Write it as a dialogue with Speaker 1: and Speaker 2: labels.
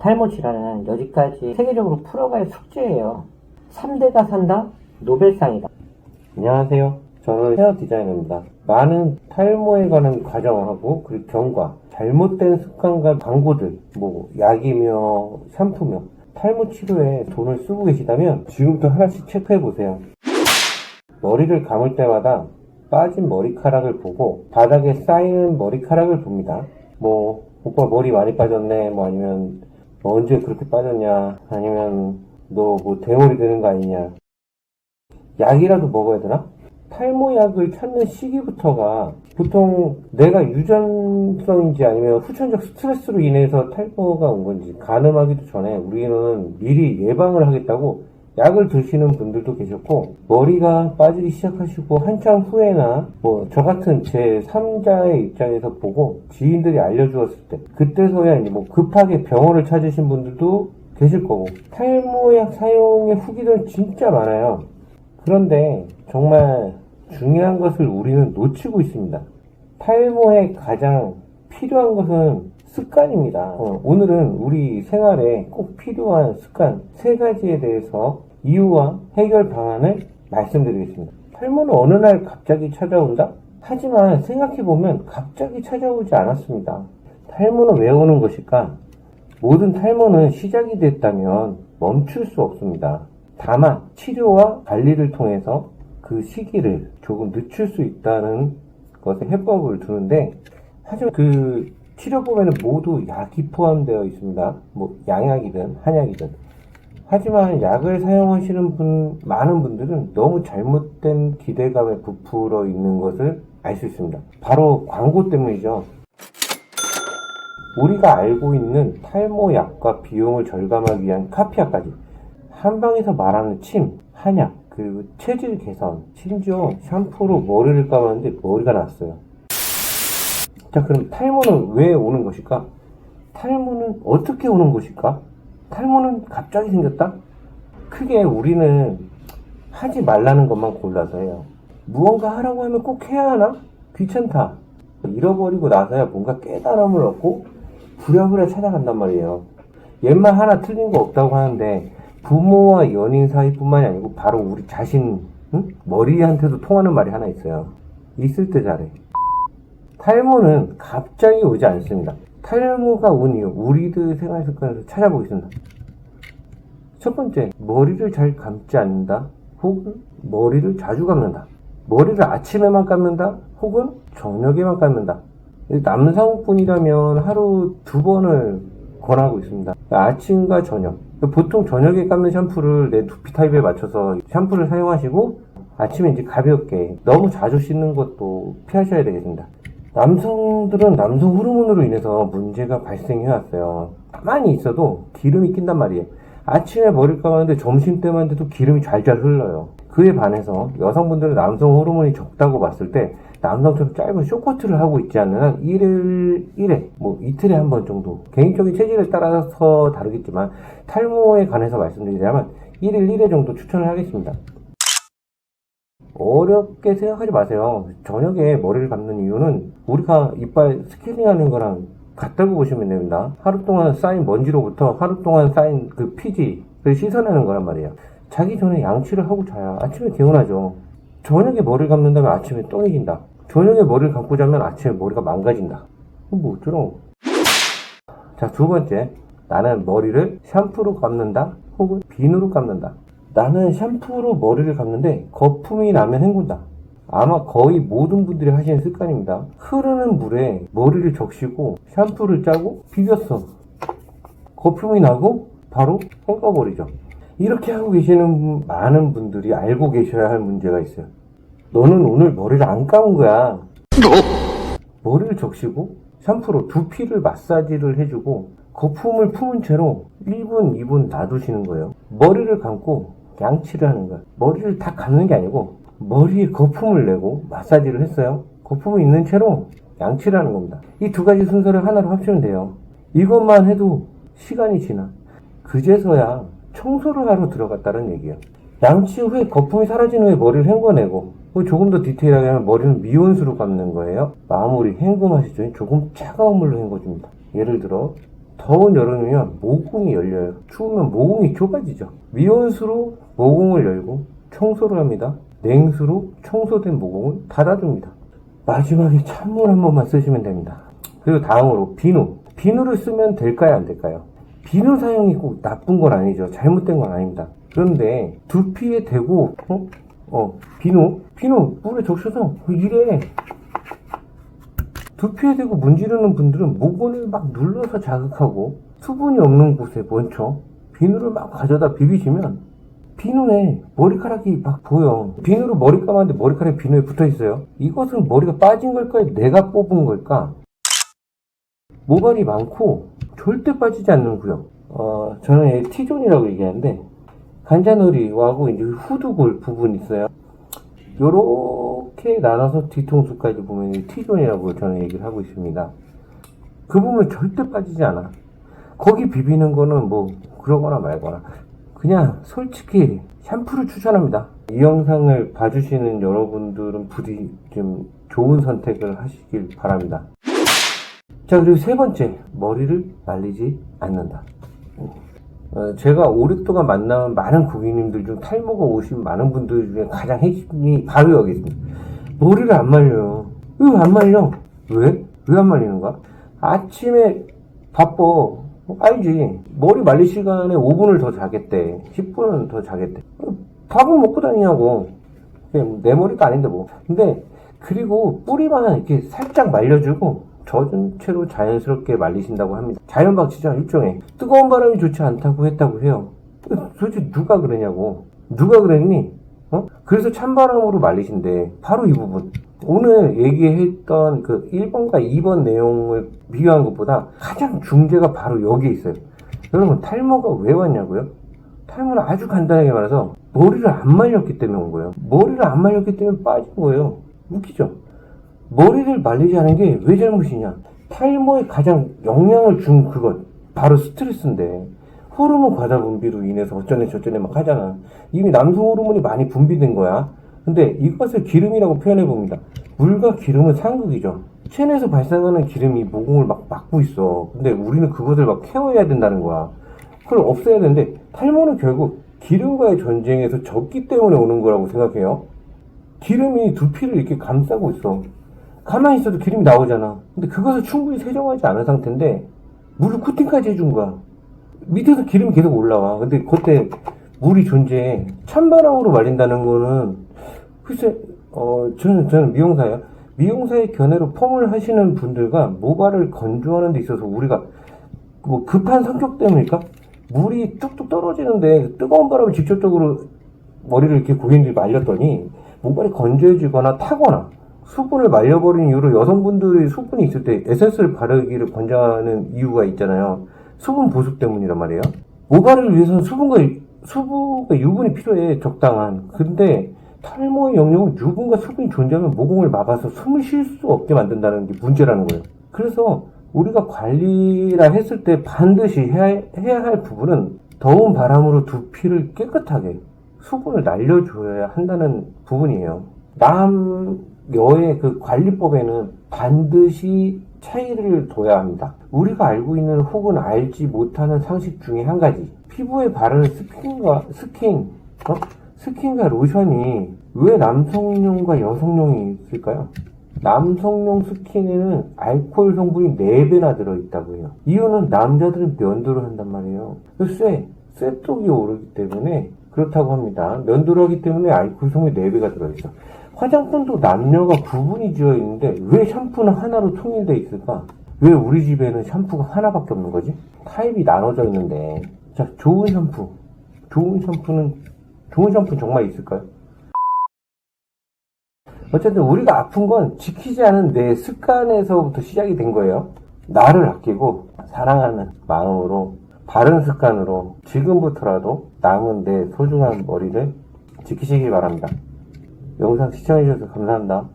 Speaker 1: 탈모 질환은 여기까지 세계적으로 풀어갈 숙제예요. 3대가 산다? 노벨상이다.
Speaker 2: 안녕하세요. 저는 헤어 디자이너입니다. 많은 탈모에 관한 과정하고 그리고 경과, 잘못된 습관과 광고들, 약이며 샴푸며 탈모 치료에 돈을 쓰고 계시다면 지금부터 하나씩 체크해 보세요. 머리를 감을 때마다 빠진 머리카락을 보고 바닥에 쌓이는 머리카락을 봅니다. 오빠 머리 많이 빠졌네, 아니면 언제 그렇게 빠졌냐, 아니면 너 대머리 되는 거 아니냐. 약이라도 먹어야 되나? 탈모약을 찾는 시기부터가 보통 내가 유전성인지 아니면 후천적 스트레스로 인해서 탈모가 온 건지 가늠하기도 전에 우리는 미리 예방을 하겠다고 약을 드시는 분들도 계셨고, 머리가 빠지기 시작하시고 한참 후에나 저 같은 제 3자의 입장에서 보고 지인들이 알려주었을 때 그때서야 이제 급하게 병원을 찾으신 분들도 계실 거고, 탈모약 사용의 후기들은 진짜 많아요. 그런데 정말 중요한 것을 우리는 놓치고 있습니다. 탈모에 가장 필요한 것은 습관입니다. 오늘은 우리 생활에 꼭 필요한 습관 3가지에 대해서 이유와 해결 방안을 말씀드리겠습니다. 탈모는 어느 날 갑자기 찾아온다? 하지만 생각해보면 갑자기 찾아오지 않았습니다. 탈모는 왜 오는 것일까? 모든 탈모는 시작이 됐다면 멈출 수 없습니다. 다만 치료와 관리를 통해서 그 시기를 조금 늦출 수 있다는 것에 해법을 두는데, 하지만 그 치료법에는 모두 약이 포함되어 있습니다. 양약이든 한약이든. 하지만 약을 사용하시는 많은 분들은 너무 잘못된 기대감에 부풀어 있는 것을 알 수 있습니다. 바로 광고 때문이죠. 우리가 알고 있는 탈모약과 비용을 절감하기 위한 카피약까지, 한방에서 말하는 침, 한약, 그리고 체질 개선, 심지어 샴푸로 머리를 감았는데 머리가 났어요. 자, 그럼 탈모는 왜 오는 것일까? 탈모는 어떻게 오는 것일까? 탈모는 갑자기 생겼다? 크게 우리는 하지 말라는 것만 골라서 해요. 무언가 하라고 하면 꼭 해야 하나? 귀찮다. 잃어버리고 나서야 뭔가 깨달음을 얻고 부랴부랴 찾아간단 말이에요. 옛말 하나 틀린 거 없다고 하는데, 부모와 연인 사이뿐만이 아니고 바로 우리 자신, 머리한테도 통하는 말이 하나 있어요. 있을 때 잘해. 탈모는 갑자기 오지 않습니다. 탈모가 온 이유, 우리들 생활 습관에서 찾아보겠습니다. 첫 번째, 머리를 잘 감지 않는다, 혹은 머리를 자주 감는다. 머리를 아침에만 감는다, 혹은 저녁에만 감는다. 남성분이라면 하루 2번을 권하고 있습니다. 아침과 저녁. 보통 저녁에 감는 샴푸를 내 두피 타입에 맞춰서 샴푸를 사용하시고, 아침에 이제 가볍게, 너무 자주 씻는 것도 피하셔야 되겠습니다. 남성들은 남성 호르몬으로 인해서 문제가 발생해 왔어요. 가만히 있어도 기름이 낀단 말이에요. 아침에 머리를 감았는데 점심때만 돼도 기름이 잘잘 흘러요. 그에 반해서 여성분들은 남성 호르몬이 적다고 봤을 때 남성처럼 짧은 쇼커트를 하고 있지 않는 한 1회, 이틀에 한 번 정도, 개인적인 체질에 따라서 다르겠지만 탈모에 관해서 말씀드리자면 1일 1회 정도 추천을 하겠습니다. 어렵게 생각하지 마세요. 저녁에 머리를 감는 이유는 우리가 이빨 스케일링 하는 거랑 같다고 보시면 됩니다. 하루 동안 쌓인 먼지로부터 하루 동안 쌓인 그 피지를 씻어내는 거란 말이에요. 자기 전에 양치를 하고 자야 아침에 개운하죠. 저녁에 머리를 감는다면 아침에 똥이 진다. 저녁에 머리를 감고 자면 아침에 머리가 망가진다. 어쩌라고. 자, 2번째. 나는 머리를 샴푸로 감는다, 혹은 비누로 감는다. 나는 샴푸로 머리를 감는데 거품이 나면 헹군다. 아마 거의 모든 분들이 하시는 습관입니다. 흐르는 물에 머리를 적시고 샴푸를 짜고 비볐어. 거품이 나고 바로 헹궈버리죠. 이렇게 하고 계시는 많은 분들이 알고 계셔야 할 문제가 있어요. 너는 오늘 머리를 안 감은 거야. 머리를 적시고 샴푸로 두피를 마사지를 해주고 거품을 품은 채로 1분, 2분 놔두시는 거예요. 머리를 감고 양치를 하는 거야. 머리를 다 감는 게 아니고 머리에 거품을 내고 마사지를 했어요. 거품이 있는 채로 양치를 하는 겁니다. 이 2가지 순서를 하나로 합치면 돼요. 이것만 해도 시간이 지나. 그제서야 청소를 하러 들어갔다는 얘기예요. 양치 후에 거품이 사라진 후에 머리를 헹궈내고, 조금 더 디테일하게 하면 머리는 미온수로 감는 거예요. 마무리 헹굼하시죠. 조금 차가운 물로 헹궈줍니다. 예를 들어 더운 여름이면 모공이 열려요. 추우면 모공이 좁아지죠. 미온수로 모공을 열고 청소를 합니다. 냉수로 청소된 모공을 닫아줍니다. 마지막에 찬물 한 번만 쓰시면 됩니다. 그리고 다음으로 비누. 비누를 쓰면 될까요, 안 될까요? 비누 사용이 꼭 나쁜 건 아니죠. 잘못된 건 아닙니다. 그런데 두피에 대고 비누 물에 적셔서 이래 두피에 대고 문지르는 분들은 모공을 막 눌러서 자극하고 수분이 없는 곳에 먼저 비누를 막 가져다 비비시면 비누에 머리카락이 막 보여. 비누로 머리 감았는데 머리카락이 비누에 붙어 있어요. 이것은 머리가 빠진 걸까요? 내가 뽑은 걸까? 모발이 많고 절대 빠지지 않는 구역. 저는 얘 T존이라고 얘기하는데 관자놀이하고 이제 후두골 부분이 있어요. 요렇게 나눠서 뒤통수까지 보면 T존이라고 저는 얘기를 하고 있습니다. 그 부분은 절대 빠지지 않아. 거기 비비는 거는 뭐 그러거나 말거나 그냥 솔직히 샴푸를 추천합니다. 이 영상을 봐주시는 여러분들은 부디 좀 좋은 선택을 하시길 바랍니다. 자, 그리고 세 번째, 머리를 말리지 않는다. 제가 5, 6동안 만나는 많은 고객님들 중 탈모가 오신 많은 분들 중에 가장 핵심이 바로 여기 있습니다. 머리를 안 말려요. 왜 안 말려? 왜? 왜 안 말리는 거야? 아침에 바빠. 알지? 머리 말릴 시간에 5분을 더 자겠대. 10분은 더 자겠대. 밥은 먹고 다니냐고. 내 머리가 아닌데 뭐. 근데 그리고 뿌리만 이렇게 살짝 말려주고 젖은 채로 자연스럽게 말리신다고 합니다. 자연박치죠, 일종의. 뜨거운 바람이 좋지 않다고 했다고 해요. 도대체 누가 그러냐고. 누가 그랬니? 그래서 찬바람으로 말리신대. 바로 이 부분. 오늘 얘기했던 그 1번과 2번 내용을 비교한 것보다 가장 중재가 바로 여기에 있어요. 여러분, 탈모가 왜 왔냐고요? 탈모는 아주 간단하게 말해서 머리를 안 말렸기 때문에 온 거예요. 머리를 안 말렸기 때문에 빠진 거예요. 웃기죠? 머리를 말리지 않은 게 왜 잘못이냐? 탈모에 가장 영향을 준 그것 바로 스트레스인데 호르몬 과다 분비로 인해서 어쩌네 저쩌네 막 하잖아. 이미 남성 호르몬이 많이 분비된 거야. 근데 이것을 기름이라고 표현해 봅니다. 물과 기름은 상극이죠. 체내에서 발생하는 기름이 모공을 막 막고 있어. 근데 우리는 그것을 막 케어해야 된다는 거야. 그걸 없애야 되는데 탈모는 결국 기름과의 전쟁에서 졌기 때문에 오는 거라고 생각해요. 기름이 두피를 이렇게 감싸고 있어. 가만히 있어도 기름이 나오잖아. 근데 그것을 충분히 세정하지 않은 상태인데 물을 코팅까지 해준 거야. 밑에서 기름이 계속 올라와. 근데 그때 물이 존재해. 찬바람으로 말린다는 거는 글쎄 저는 미용사예요. 미용사의 견해로 펌을 하시는 분들과 모발을 건조하는 데 있어서 우리가 뭐 급한 성격 때문일까? 물이 뚝뚝 떨어지는데 뜨거운 바람을 직접적으로 머리를 이렇게 고객님들이 말렸더니 모발이 건조해지거나 타거나 수분을 말려버린 이유로 여성분들이 수분이 있을 때 에센스를 바르기를 권장하는 이유가 있잖아요. 수분 보습 때문이란 말이에요. 모발을 위해서는 수분과 유분이 필요해. 적당한. 근데 탈모의 영역은 유분과 수분이 존재하면 모공을 막아서 숨을 쉴 수 없게 만든다는 게 문제라는 거예요. 그래서 우리가 관리라 했을 때 반드시 해야 할 부분은 더운 바람으로 두피를 깨끗하게 수분을 날려줘야 한다는 부분이에요. 남여의 그 관리법에는 반드시 차이를 둬야 합니다. 우리가 알고 있는 혹은 알지 못하는 상식 중에 한 가지. 피부에 바르는 스킨과 로션이 왜 남성용과 여성용이 있을까요? 남성용 스킨에는 알코올 성분이 4배나 들어있다고 해요. 이유는 남자들은 면도를 한단 말이에요. 쇠독이 오르기 때문에 그렇다고 합니다. 면도를 하기 때문에 알코올 성분이 4배가 들어있어. 화장품도 남녀가 구분이 지어 있는데 왜 샴푸는 하나로 통일되어 있을까? 왜 우리 집에는 샴푸가 하나밖에 없는 거지? 타입이 나눠져 있는데. 자, 좋은 샴푸는 정말 있을까요? 어쨌든 우리가 아픈 건 지키지 않은 내 습관에서부터 시작이 된 거예요. 나를 아끼고 사랑하는 마음으로 바른 습관으로 지금부터라도 남은 내 소중한 머리를 지키시기 바랍니다. 영상 시청해주셔서 감사합니다.